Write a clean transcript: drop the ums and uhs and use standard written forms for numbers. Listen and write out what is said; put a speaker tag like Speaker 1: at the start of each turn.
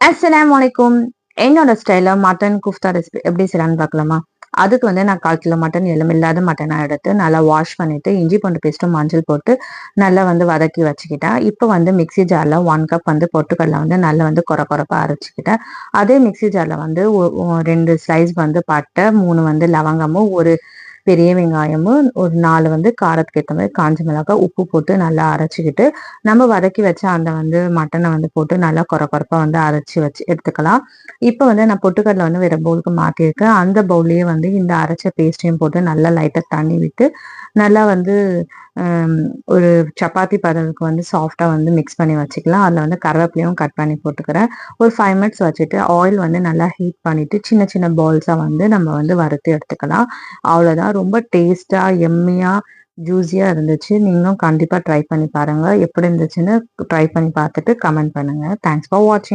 Speaker 1: அஸ்ஸலாமு அலைக்கும். என்னோட ஸ்டைல மட்டன் குஃப்தா ரெசிபி எப்படி செய்யலாம்னு பார்க்கலாமா? அதுக்கு நான் 1/4 கிலோ மட்டன் எலும்பில்லாத மட்டனா எடுத்து நல்லா வாஷ் பண்ணிட்டு, இஞ்சி பூண்டு பேஸ்ட்டும் மஞ்சள் போட்டு நல்லா வதக்கி வச்சுக்கிட்டேன். இப்போ மிக்ஸி ஜார்ல 1 கப் பொட்டுக்கடல நல்லா கொர கொரப்பா அரைச்சுக்கிட்டேன். அதே மிக்ஸி ஜார்ல 2 ஸ்லைஸ் பட்டை, 3 லவங்கமும், ஒரு பெரிய வெங்காயமும், ஒரு 4 காரத்துக்கு ஏத்த மாரி காஞ்ச மிளகாய், உப்பு போட்டு நல்லா அரைச்சுக்கிட்டு, நம்ம வதக்கி வச்ச அந்த மட்டனை போட்டு நல்லா கொர கொரப்பா அரைச்சு வச்சு எடுத்துக்கலாம். இப்போ நான் பொட்டுக்கடலை வேற பவுலுக்கு மாத்திருக்கேன். அந்த பவுல்லயே இந்த அரைச்ச பேஸ்ட்டையும் போட்டு நல்லா லைட்டா தண்ணி விட்டு நல்லா அம், ஒரு சப்பாத்தி பதத்துக்கு சாஃப்டா மிக்ஸ் பண்ணி வச்சுக்கலாம். அதுல கருவேப்பிலையும் கட் பண்ணி போட்டுக்கிறேன். ஒரு 5 மினிட்ஸ் வச்சுட்டு ஆயில் நல்லா ஹீட் பண்ணிட்டு சின்ன சின்ன பால்ஸா நம்ம வறுத்து எடுத்துக்கலாம். அவ்வளவுதான். ரொம்ப டேஸ்டா எம்மியா ஜூஸியா இருந்துச்சு. நீங்களும் கண்டிப்பா ட்ரை பண்ணி பாருங்க. எப்படி இருந்துச்சுன்னு ட்ரை பண்ணி பார்த்துட்டு கமெண்ட் பண்ணுங்க. தேங்க்ஸ் ஃபார் வாட்சிங்.